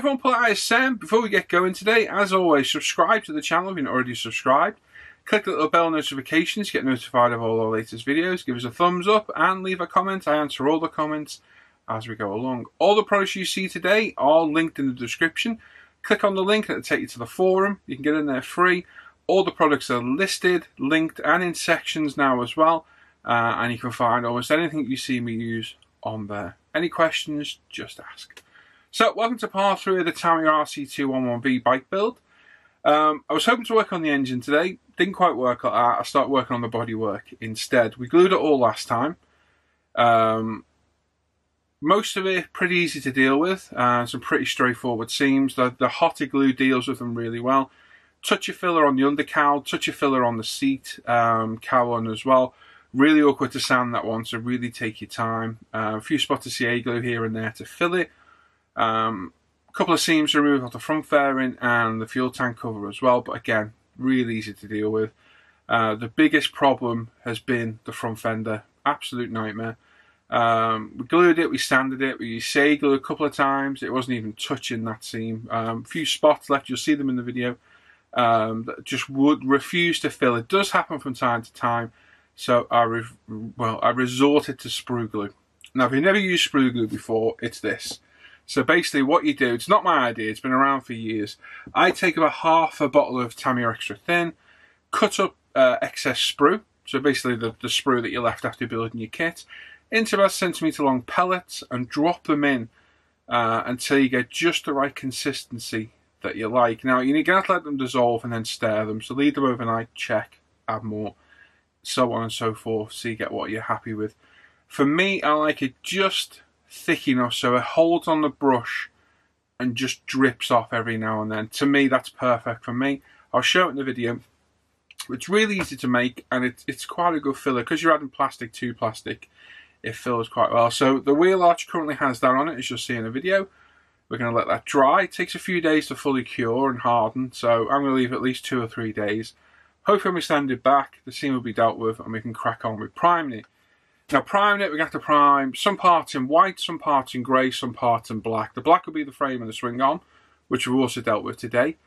everyone, Polite Sam. Before we get going today, as always, subscribe to the channel if you're not already subscribed. Click the little bell notifications to get notified of all our latest videos. Give us a thumbs up and leave a comment. I answer all the comments as we go along. All the products you see today are linked in the description. Click on the link and it'll take you to the forum. You can get in there free. All the products are listed, linked, and in sections now as well. And you can find almost anything you see me use on there. Any questions, just ask. So, welcome to part 3 of the Tamiya Rc211v bike build. I was hoping to work on the engine today. Didn't quite work like that. I started working on the bodywork instead. We glued it all last time. Most of it pretty easy to deal with. Some pretty straightforward seams. The hotter glue deals with them really well. Touch your filler on the undercowl. Touch your filler on the seat cowl on as well. Really awkward to sand that one, so really take your time. A few spots of CA glue here and there to fill it. A couple of seams to remove off the front fairing and the fuel tank cover as well, but again, really easy to deal with. The biggest problem has been the front fender. Absolute nightmare. We glued it, we sanded it, we used CA glue a couple of times. It wasn't even touching that seam. A few spots left, you'll see them in the video, that just would refuse to fill. It does happen from time to time. So I resorted to sprue glue. Now, if you've never used sprue glue before, it's this. So basically what you do, it's not my idea, it's been around for years. I take about half a bottle of Tamiya Extra Thin, cut up excess sprue, so basically the sprue that you left after building your kit, into about centimetre long pellets and drop them in until you get just the right consistency that you like. Now, you're going to have to let them dissolve and then stir them, so leave them overnight, check, add more, so on and so forth, so you get what you're happy with. For me, I like it just thick enough so it holds on the brush and just drips off every now and then. To me, that's perfect for me. I'll show it in the video. It's really easy to make, and it's quite a good filler. Because you're adding plastic to plastic, it fills quite well. So the wheel arch currently has that on it, as you'll see in the video. We're going to let that dry. It takes a few days to fully cure and harden, so I'm going to leave at least 2 or 3 days. Hopefully when we sand it back, the seam will be dealt with and we can crack on with priming it. Now, priming it, we're going to have to prime some parts in white, some parts in grey, some parts in black. The black will be the frame and the swing arm, which we've also dealt with today.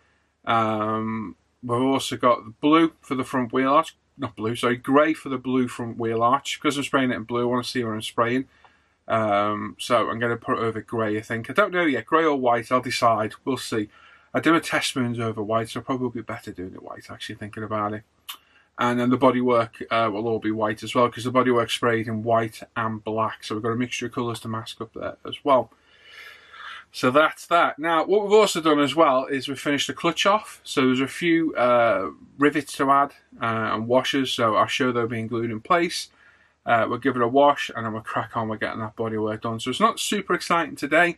We've also got the blue for the front wheel arch. Not blue, sorry, grey for the blue front wheel arch. Because I'm spraying it in blue, I want to see where I'm spraying. So I'm going to put it over grey, I think. I don't know yet, grey or white, I'll decide. We'll see. I do a test spoons over white, so probably be better doing it white, actually, thinking about it. And then the bodywork will all be white as well, because the bodywork's sprayed in white and black. So we've got a mixture of colours to mask up there as well. So that's that. Now, what we've also done as well is we've finished the clutch off. So there's a few rivets to add and washers. So I'll show those being glued in place. We'll give it a wash and then we'll crack on with getting that bodywork done. So it's not super exciting today.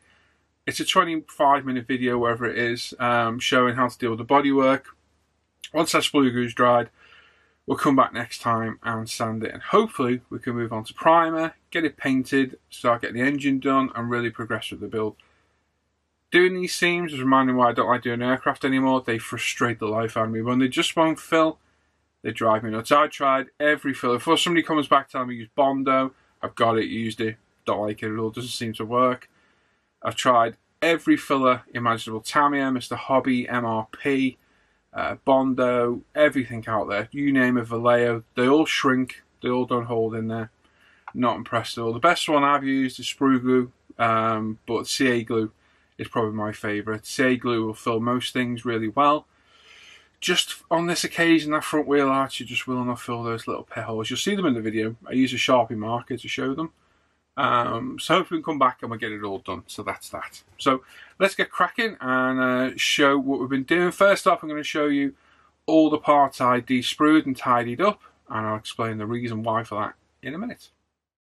It's a 25-minute video, wherever it is, showing how to deal with the bodywork. Once that sprue glue's dried, we'll come back next time and sand it. And hopefully we can move on to primer, get it painted, start getting the engine done, and really progress with the build. Doing these seams is reminding me why I don't like doing aircraft anymore. They frustrate the life out of me. When they just won't fill, they drive me nuts. I tried every filler. Before somebody comes back telling me use Bondo, I've got it, used it, don't like it at all, doesn't seem to work. I've tried every filler imaginable. Tamiya, Mr. Hobby, MRP, Bondo, everything out there. You name it, Vallejo. They all shrink. They all don't hold in there. Not impressed at all. The best one I've used is sprue glue, but CA glue is probably my favourite. CA glue will fill most things really well. Just on this occasion, that front wheel arch, you just will not fill those little pit holes. You'll see them in the video. I use a Sharpie marker to show them. So hopefully we can come back and we'll get it all done. So that's that. So let's get cracking and show what we've been doing. First off, I'm going to show you all the parts I de-sprued and tidied up, and I'll explain the reason why for that in a minute.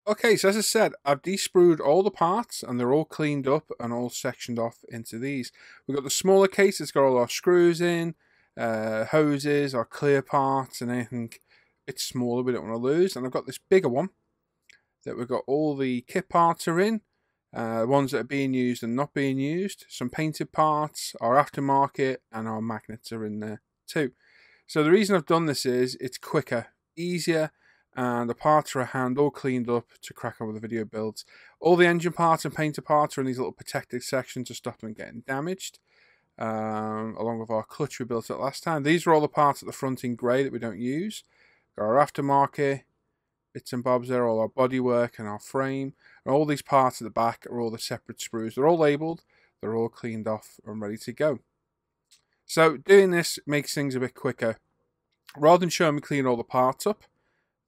Okay, so as I said, I've de-sprued all the parts and they're all cleaned up and all sectioned off into these. We've got the smaller case that's got all our screws in, hoses, our clear parts and anything. It's smaller, we don't want to lose. And I've got this bigger one that we've got all the kit parts are in, ones that are being used and not being used, some painted parts, our aftermarket, and our magnets are in there too. So the reason I've done this is it's quicker, easier, and the parts are at hand, all cleaned up to crack on with the video builds. All the engine parts and painter parts are in these little protected sections to stop them getting damaged. Along with our clutch we built it last time. These are all the parts at the front in grey that we don't use. Got our aftermarket bits and bobs there, all our bodywork and our frame. And all these parts at the back are all the separate sprues. They're all labelled, they're all cleaned off and ready to go. So doing this makes things a bit quicker. Rather than showing me clean all the parts up,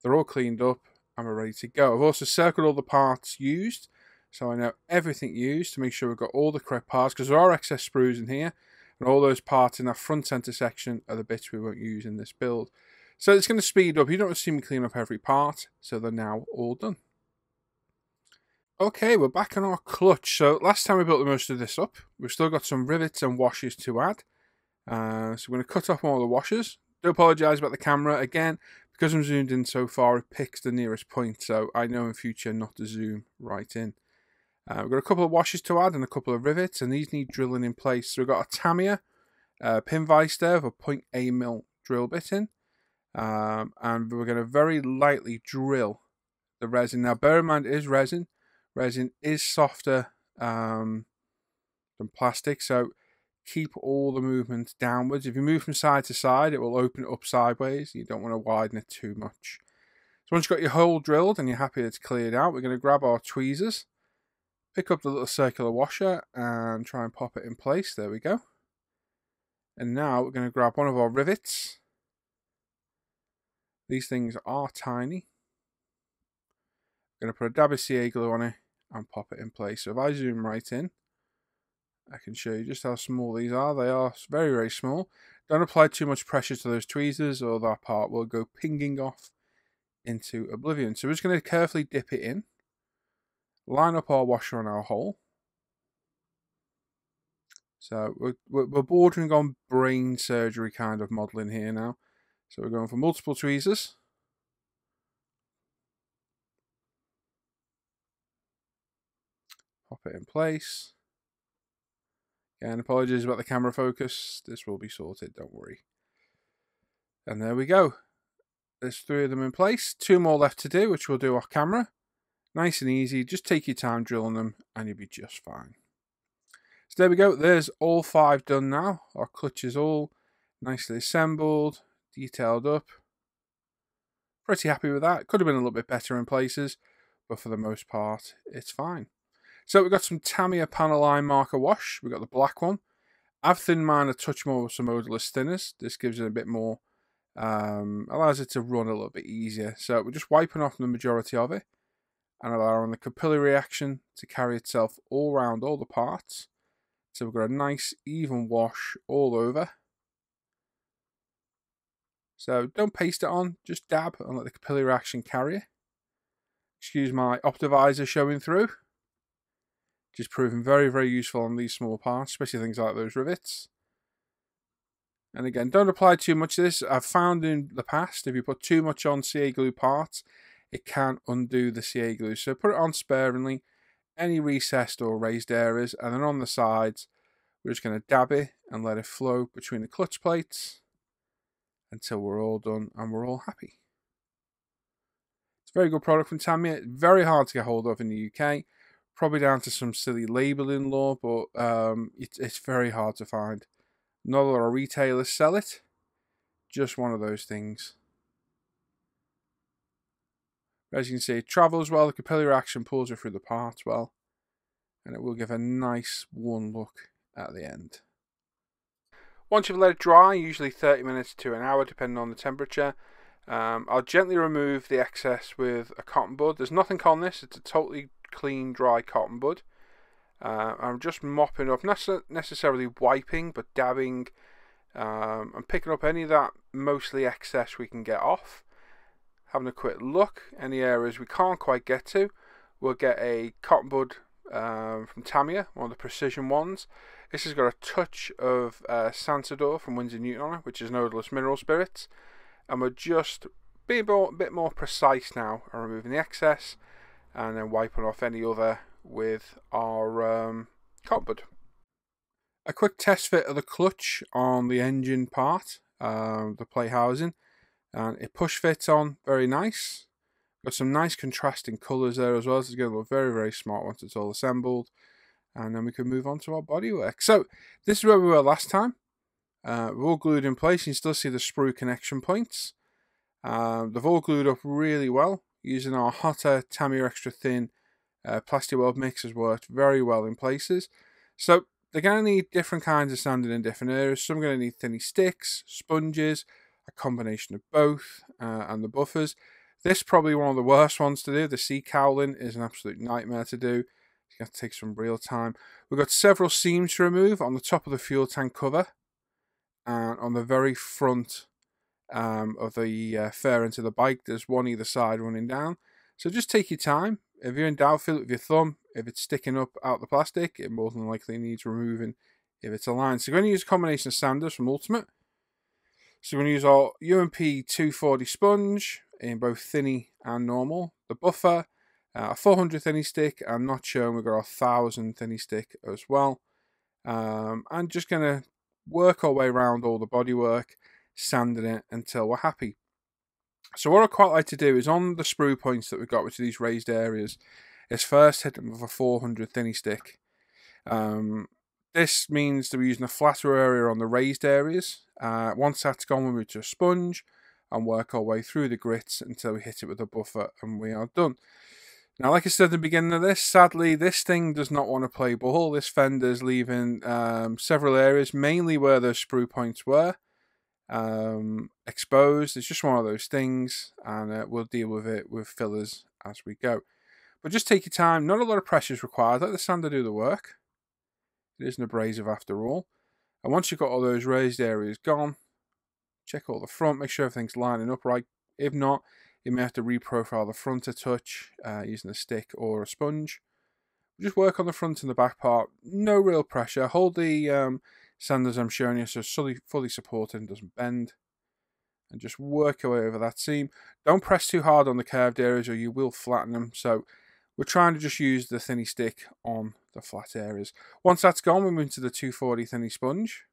they're all cleaned up and we're ready to go. I've also circled all the parts used, so I know everything used to make sure we've got all the correct parts, because there are excess sprues in here, and all those parts in that front centre section are the bits we won't use in this build. So it's going to speed up. You don't see me clean up every part, so they're now all done. Okay, we're back on our clutch. So last time we built the most of this up. We've still got some rivets and washers to add. So we're going to cut off all the washers. Do apologise about the camera. Again, because I'm zoomed in so far, it picks the nearest point, so I know in future not to zoom right in. We've got a couple of washers to add and a couple of rivets, and these need drilling in place. So we've got a Tamiya pin vise there with a 0.8 mil drill bit in. And we're going to very lightly drill the resin. Now bear in mind it is resin. Resin is softer than plastic, so keep all the movement downwards. If you move from side to side, it will open it up sideways. You don't want to widen it too much. So once you've got your hole drilled and you're happy it's cleared out, we're going to grab our tweezers, pick up the little circular washer and try and pop it in place. There we go. And now we're going to grab one of our rivets. These things are tiny. I'm going to put a dab of CA glue on it and pop it in place. So if I zoom right in, I can show you just how small these are. They are very, very small. Don't apply too much pressure to those tweezers or that part will go pinging off into oblivion. So we're just going to carefully dip it in, line up our washer on our hole. So we're bordering on brain surgery kind of modelling here now. So we're going for multiple tweezers. Pop it in place. Again, apologies about the camera focus. This will be sorted, don't worry. And there we go. There's 3 of them in place. 2 more left to do, which we'll do off camera. Nice and easy. Just take your time drilling them and you'll be just fine. So there we go. There's all 5 done now. Our clutch is all nicely assembled, detailed up. Pretty happy with that. Could have been a little bit better in places, but for the most part, it's fine. So we've got some Tamiya panel line marker wash. We've got the black one. I've thinned mine a touch more with some odorless thinners. This gives it a bit more, allows it to run a little bit easier. So we're just wiping off the majority of it and allowing the capillary reaction to carry itself all around all the parts. So we've got a nice even wash all over. So don't paste it on, just dab and let the capillary reaction carry it. Excuse my optivisor showing through. Just proving very, very useful on these small parts, especially things like those rivets. And again, don't apply too much of this. I've found in the past, if you put too much on CA glue parts, it can undo the CA glue. So put it on sparingly, any recessed or raised areas, and then on the sides, we're just going to dab it and let it flow between the clutch plates until we're all done and we're all happy. It's a very good product from Tamiya. Very hard to get hold of in the UK. Probably down to some silly labelling law, but it's very hard to find. Not a lot of retailers sell it. Just one of those things. As you can see, it travels well. The capillary action pulls it through the parts well. And it will give a nice one look at the end. Once you've let it dry, usually 30 minutes to an hour, depending on the temperature, I'll gently remove the excess with a cotton bud. There's nothing on this. It's a totally clean, dry cotton bud. I'm just mopping up, not necessarily wiping, but dabbing and picking up any of that mostly excess we can get off. Having a quick look, any areas we can't quite get to, we'll get a cotton bud from Tamiya, one of the precision ones. This has got a touch of Sansador from Windsor Newton on it, which is an odorless mineral spirits. And we're just being a bit more precise now and removing the excess and then wiping off any other with our cotton bud. A quick test fit of the clutch on the engine part, the plate housing, and it push fits on very nice. Got some nice contrasting colours there as well, so it's going to look very, very smart once it's all assembled. And then we can move on to our bodywork. So this is where we were last time. We're all glued in place. You can still see the sprue connection points. They've all glued up really well. Using our hotter Tamiya extra thin plastic weld mix has worked very well in places. So they're going to need different kinds of sanding in different areas. Some are going to need thinny sticks, sponges, a combination of both, and the buffers. This is probably one of the worst ones to do. The sea cowling is an absolute nightmare to do. You have to take some real time. We've got several seams to remove on the top of the fuel tank cover and on the very front of the fairing to the bike. There's one either side running down. So just take your time. If you're in doubt, feel it with your thumb. If it's sticking up out the plastic, it more than likely needs removing if it's aligned. So we're going to use a combination of sanders from Ultimate. So we're going to use our UMP 240 sponge in both thinny and normal. The buffer, a 400 thinny stick, and not shown, we've got our 1000 thinny stick as well. And just going to work our way around all the bodywork, sanding it until we're happy. So what I quite like to do is on the sprue points that we've got, which are these raised areas, is first hit them with a 400 thinny stick. This means that we're using a flatter area on the raised areas. Once that's gone, we move to a sponge and work our way through the grits until we hit it with a buffer and we are done. Now, like I said at the beginning of this, sadly, this thing does not want to play ball. This fender's leaving several areas, mainly where those sprue points were, exposed. It's just one of those things, and we'll deal with it with fillers as we go. But just take your time. Not a lot of pressure is required. Let the sander do the work. It isn't abrasive after all. And once you've got all those raised areas gone, check all the front, make sure everything's lining up right. If not, you may have to reprofile the front a touch using a stick or a sponge. Just work on the front and the back part. No real pressure. Hold the sanders I'm showing you so it's fully supported and doesn't bend. And just work your way over that seam. Don't press too hard on the curved areas or you will flatten them. So we're trying to just use the thinny stick on the flat areas. Once that's gone, we move into the 240 thinny sponge.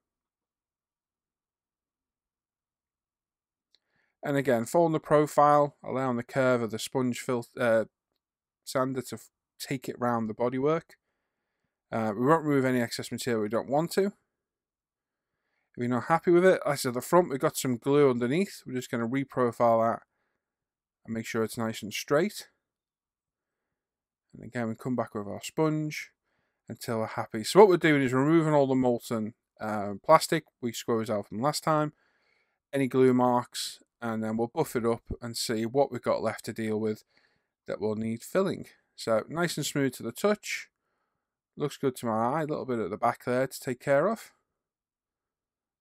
And again, folding the profile, allowing the curve of the sponge sander to take it round the bodywork. We won't remove any excess material we don't want to. If you're not happy with it, as at the front, we've got some glue underneath. We're just going to reprofile that and make sure it's nice and straight. And again, we come back with our sponge until we're happy. So what we're doing is removing all the molten plastic we squeezed out from last time, any glue marks, and then we'll buff it up and see what we've got left to deal with that will need filling. So nice and smooth to the touch. Looks good to my eye. A little bit at the back there to take care of.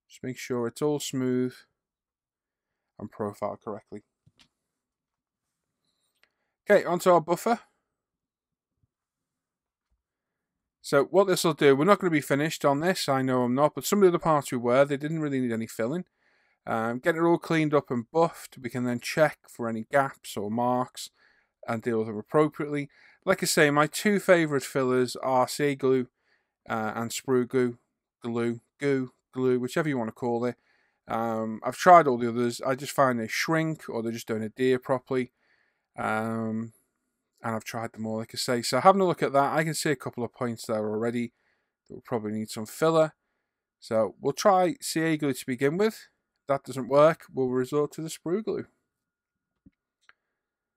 Just make sure it's all smooth and profiled correctly. Okay, onto our buffer. So what this will do, we're not going to be finished on this, I know I'm not, but some of the other parts we were, they didn't really need any filling. Getting it all cleaned up and buffed, we can then check for any gaps or marks and deal with them appropriately. Like I say, my two favourite fillers are CA glue and sprue glue, whichever you want to call it. I've tried all the others. I just find they shrink or they just don't adhere properly. And I've tried them all, like I say. So having a look at that, I can see a couple of points there already that will probably need some filler. So we'll try CA glue to begin with. If that doesn't work, we'll resort to the sprue glue.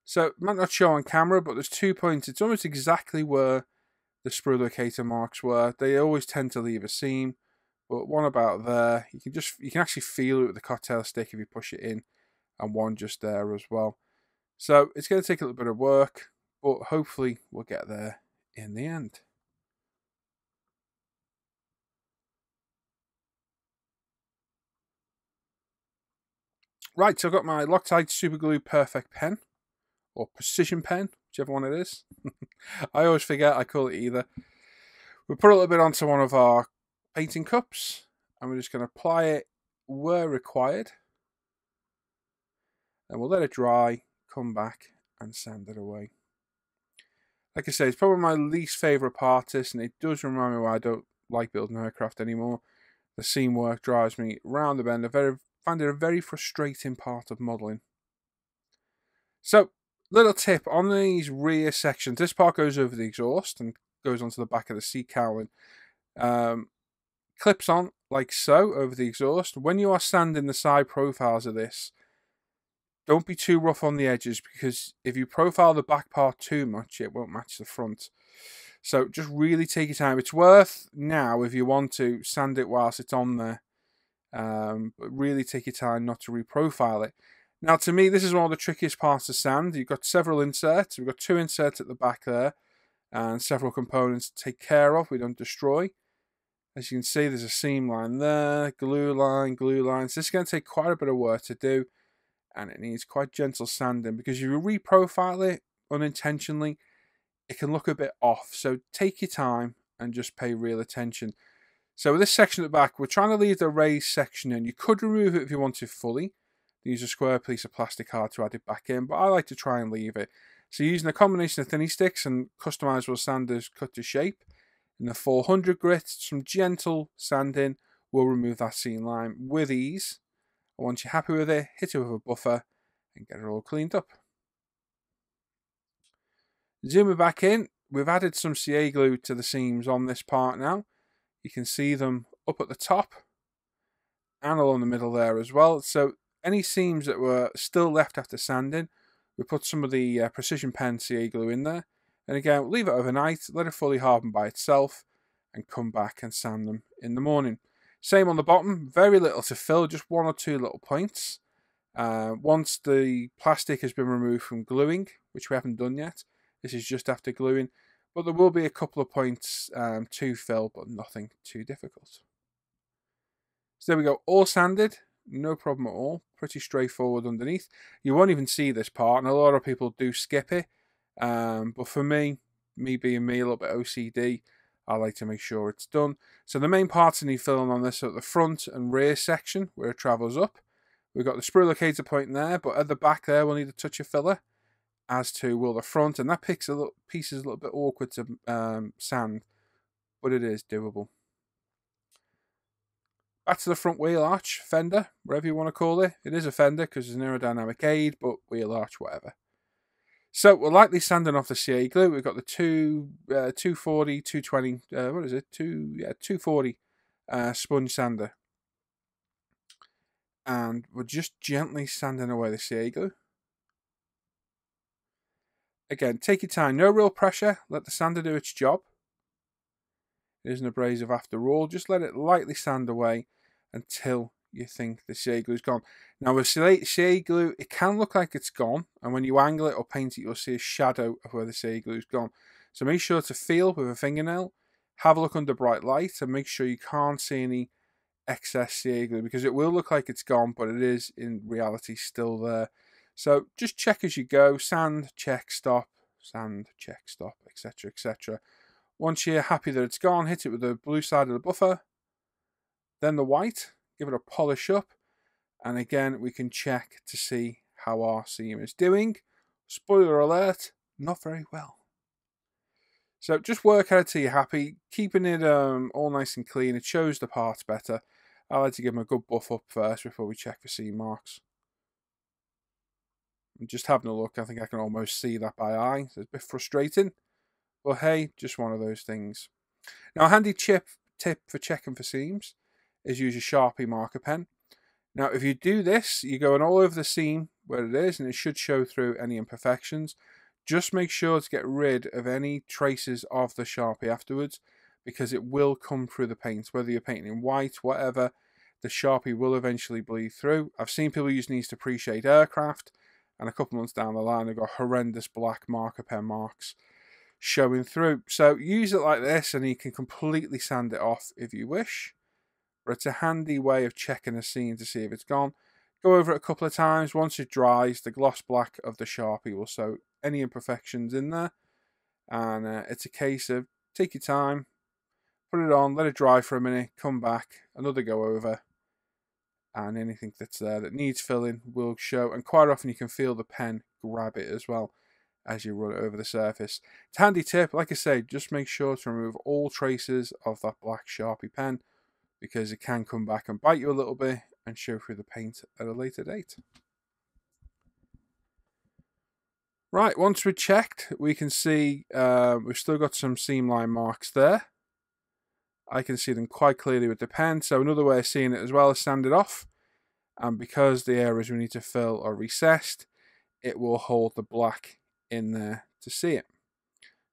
So it might not show on camera, but there's 2 points. It's almost exactly where the sprue locator marks were. They always tend to leave a seam, but one about there. You can actually feel it with the cocktail stick if you push it in, and one just there as well. So it's going to take a little bit of work, but hopefully we'll get there in the end. Right, so I've got my Loctite Super Glue Perfect pen, or Precision pen, whichever one it is. I always forget, I call it either. We'll put a little bit onto one of our painting cups, and we're just going to apply it where required. And we'll let it dry, come back and sand it away. Like I say, it's probably my least favourite part, and it does remind me why I don't like building aircraft anymore. The seam work drives me round the bend. I find it a very frustrating part of modelling. So, Little tip on these rear sections, this part goes over the exhaust and goes onto the back of the seat cowling. Clips on like so over the exhaust. When you are sanding the side profiles of this, don't be too rough on the edges, because if you profile the back part too much, it won't match the front. So just really take your time. It's worth now, if you want to, sand it whilst it's on there. But really take your time not to reprofile it. Now, to me, this is one of the trickiest parts to sand. You've got several inserts. We've got 2 inserts at the back there and several components to take care of. We don't destroy. As you can see, there's a seam line there, glue line, glue lines. This is going to take quite a bit of work to do, and it needs quite gentle sanding, because if you reprofile it unintentionally, it can look a bit off. So take your time and just pay real attention. So with this section at the back, we're trying to leave the raised section in. You could remove it if you want to fully. Use a square piece of plastic card to add it back in, but I like to try and leave it. So using a combination of thinny sticks and customizable sanders cut to shape, in the 400 grit, some gentle sanding will remove that seam line with ease. And once you're happy with it, hit it with a buffer and get it all cleaned up. Zooming back in, we've added some CA glue to the seams on this part now. You can see them up at the top and along the middle there as well. So any seams that were still left after sanding, we put some of the precision pen CA glue in there. And again, we'll leave it overnight, let it fully harden by itself, and come back and sand them in the morning. Same on the bottom, very little to fill, just 1 or 2 little points. Once the plastic has been removed from gluing, which we haven't done yet, this is just after gluing, but there will be a couple of points to fill, but nothing too difficult. So there we go, all sanded, no problem at all, pretty straightforward underneath. You won't even see this part, and a lot of people do skip it, but for me being me, a little bit OCD, I like to make sure it's done. So the main parts that need filling on this are the front and rear section, where it travels up. We've got the sprue locator point there, but at the back there we'll need a touch of filler, as to will the front, and that piece is a little bit awkward to sand, but it is doable. Back to the front wheel arch, fender, whatever you want to call it. It is a fender because it's an aerodynamic aid, but wheel arch, whatever. So we're lightly sanding off the CA glue. We've got the 240, 220, 240 sponge sander. And we're just gently sanding away the CA glue. Again, take your time, no real pressure, let the sander do its job. It isn't abrasive after all, just let it lightly sand away until you think the CA glue is gone. Now with CA glue, it can look like it's gone, and when you angle it or paint it, you'll see a shadow of where the CA glue is gone. So make sure to feel with a fingernail, have a look under bright light, and make sure you can't see any excess CA glue, because it will look like it's gone, but it is in reality still there. So just check as you go, sand, check, stop, etc, etc. Once you're happy that it's gone, hit it with the blue side of the buffer, then the white, give it a polish up, and again we can check to see how our seam is doing. Spoiler alert, not very well. So just work at it till you're happy, keeping it all nice and clean. It shows the parts better. I like to give them a good buff up first before we check for seam marks. I'm just having a look, I think I can almost see that by eye. So it's a bit frustrating, but hey, just one of those things. Now a handy tip for checking for seams is use a Sharpie marker pen. Now if you do this, you're going all over the seam where it is, and it should show through any imperfections. Just make sure to get rid of any traces of the Sharpie afterwards, because it will come through the paint. Whether you're painting in white, whatever, the Sharpie will eventually bleed through. I've seen people using these to pre-shade aircraft, and a couple months down the line they've got horrendous black marker pen marks showing through. So use it like this and you can completely sand it off if you wish. But it's a handy way of checking a seam to see if it's gone. Go over it a couple of times. Once it dries, the gloss black of the Sharpie will show any imperfections in there. And it's a case of take your time, put it on, let it dry for a minute, come back, another go over, and anything that's there that needs filling will show. And quite often you can feel the pen grab it as well as you run it over the surface. It's a handy tip, like I say, just make sure to remove all traces of that black Sharpie pen, because it can come back and bite you a little bit and show through the paint at a later date. Right, once we've checked, we can see we've still got some seam line marks there. I can see them quite clearly with the pen, so another way of seeing it as well is sand it off. And because the areas we need to fill are recessed, it will hold the black in there to see it.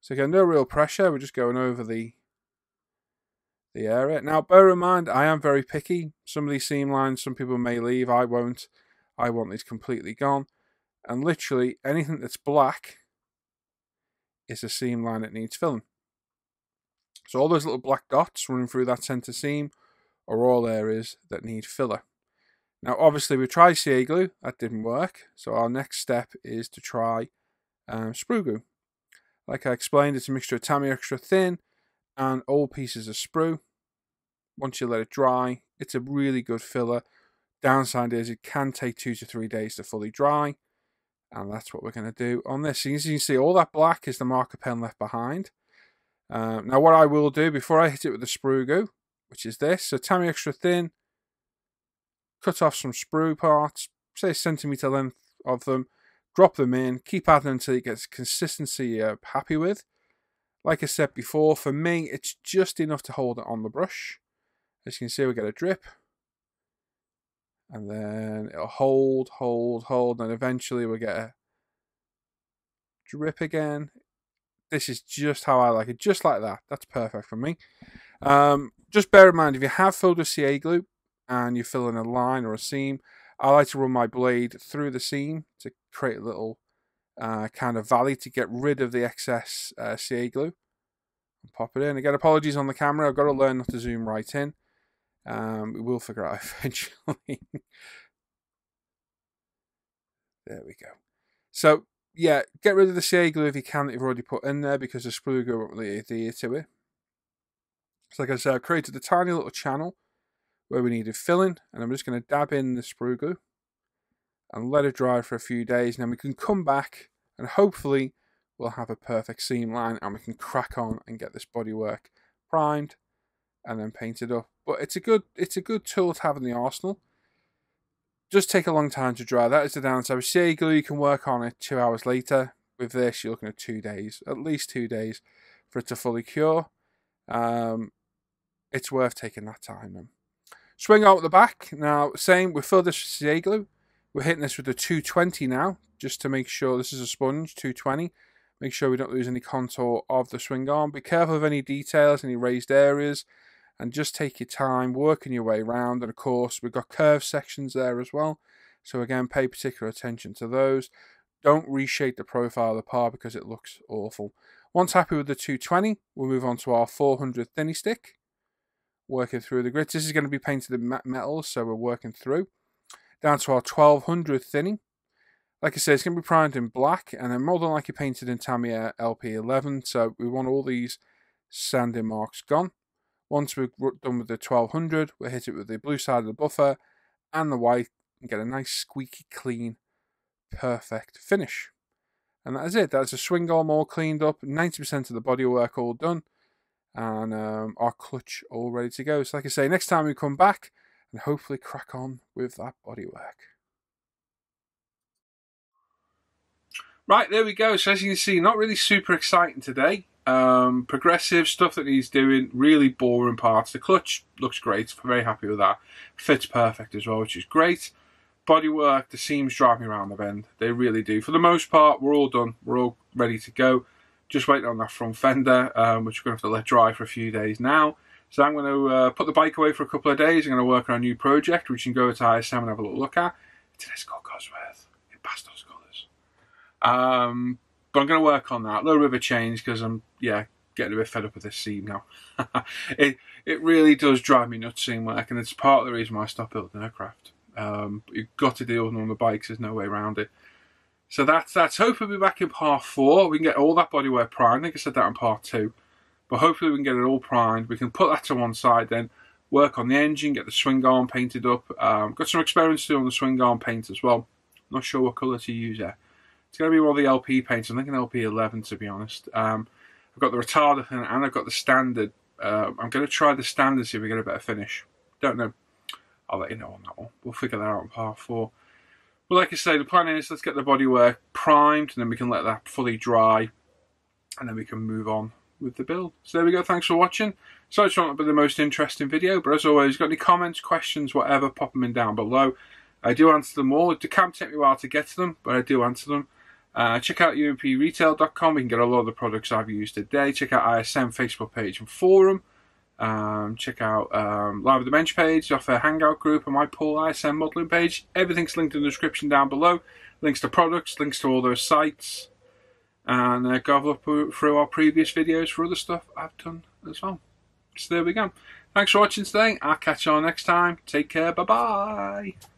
So again, no real pressure, we're just going over the area. Now, bear in mind, I am very picky. Some of these seam lines, some people may leave, I won't. I want these completely gone. And literally, anything that's black is a seam line that needs filling. So all those little black dots running through that centre seam are all areas that need filler. Now, obviously, we tried CA glue. That didn't work. So our next step is to try sprue glue. Like I explained, it's a mixture of Tamiya extra thin and old pieces of sprue. Once you let it dry, it's a really good filler. Downside is it can take 2 to 3 days to fully dry. And that's what we're going to do on this. So as you can see, all that black is the marker pen left behind. Now what I will do before I hit it with the sprue glue, which is this, so Tamiya extra thin, cut off some sprue parts, say a centimetre length of them, drop them in, keep adding until you get consistency you're happy with. Like I said before, for me, it's just enough to hold it on the brush. As you can see, we get a drip. And then it'll hold, and eventually we'll get a drip again. This is just how I like it, just like that. That's perfect for me. Just bear in mind, if you have filled with CA glue and you fill in a line or a seam, I like to run my blade through the seam to create a little kind of valley to get rid of the excess CA glue. And pop it in. Again, apologies on the camera. I've got to learn not to zoom right in. We will figure it out eventually. There we go. So, yeah, get rid of the CA glue if you can that you've already put in there, because the sprue glue won't really adhere to it. So like I said, I've created a tiny little channel where we needed filling, and I'm just going to dab in the sprue glue and let it dry for a few days, and then we can come back and hopefully we'll have a perfect seam line and we can crack on and get this bodywork primed and then painted up. But it's a good tool to have in the arsenal. Just take a long time to dry. That is the downside. With CA glue, you can work on it 2 hours later. With this, you're looking at 2 days, at least 2 days, for it to fully cure. It's worth taking that time then. Swing out the back. Now, same, we filled this with CA glue. We're hitting this with the 220 now, just to make sure this is a sponge, 220. Make sure we don't lose any contour of the swing arm. Be careful of any details, any raised areas, and just take your time working your way around. And of course, we've got curved sections there as well. So again, pay particular attention to those. Don't reshape the profile of the part because it looks awful. Once happy with the 220, we'll move on to our 400 thinny stick. Working through the grits. This is going to be painted in metal, so we're working through. Down to our 1200 thinning. Like I said, it's going to be primed in black, and then more than likely painted in Tamiya LP11, so we want all these sanding marks gone. Once we're done with the 1200, we'll hit it with the blue side of the buffer and the white and get a nice squeaky clean, perfect finish. And that is it. That's a swing arm all cleaned up, 90% of the bodywork all done, and our clutch all ready to go. So like I say, next time we come back and hopefully crack on with that bodywork. Right, there we go. So as you can see, not really super exciting today. Progressive stuff that he's doing, really boring parts. The clutch looks great, very happy with that. Fits perfect as well, which is great. Bodywork, the seams drive me around the bend. They really do. For the most part, we're all done. We're all ready to go. Just waiting on that front fender, which we're going to have to let dry for a few days now. So I'm going to put the bike away for a couple of days. I'm going to work on a new project, which you can go to ISM and have a little look at. Today's called Cosworth. It passed those colours. But I'm going to work on that. A little bit of a change because I'm, getting a bit fed up with this seam now. It really does drive me nuts, seam work, and it's part of the reason why I stopped building aircraft. You've got to deal with them on the bikes. There's no way around it. So that's hopefully we'll be back in part 4. We can get all that bodywork primed. I think I said that in part 2. But hopefully we can get it all primed. We can put that to one side then, work on the engine, get the swing arm painted up. Got some experiments to do on the swing arm paint as well. Not sure what colour to use there. It's going to be one of the LP paints. I'm thinking LP11 to be honest. I've got the retarder and I've got the standard. I'm going to try the standard, see if we get a better finish. Don't know. I'll let you know on that one. We'll figure that out in part 4. But like I say, the plan is let's get the bodywork primed, and then we can let that fully dry, and then we can move on with the build. So there we go. Thanks for watching. Sorry it's not be the most interesting video, but as always, got any comments, questions, whatever, pop them in down below. I do answer them all. It can take me a while to get to them, but I do answer them. Check out umpretail.com. We can get a lot of the products I've used today. Check out ISM Facebook page and forum. Check out Live at the Bench page, Off Air Hangout group, and my Paul ISM modelling page. Everything's linked in the description down below. Links to products, links to all those sites. And go have a look through our previous videos for other stuff I've done as well. So there we go. Thanks for watching today. I'll catch you all next time. Take care. Bye-bye.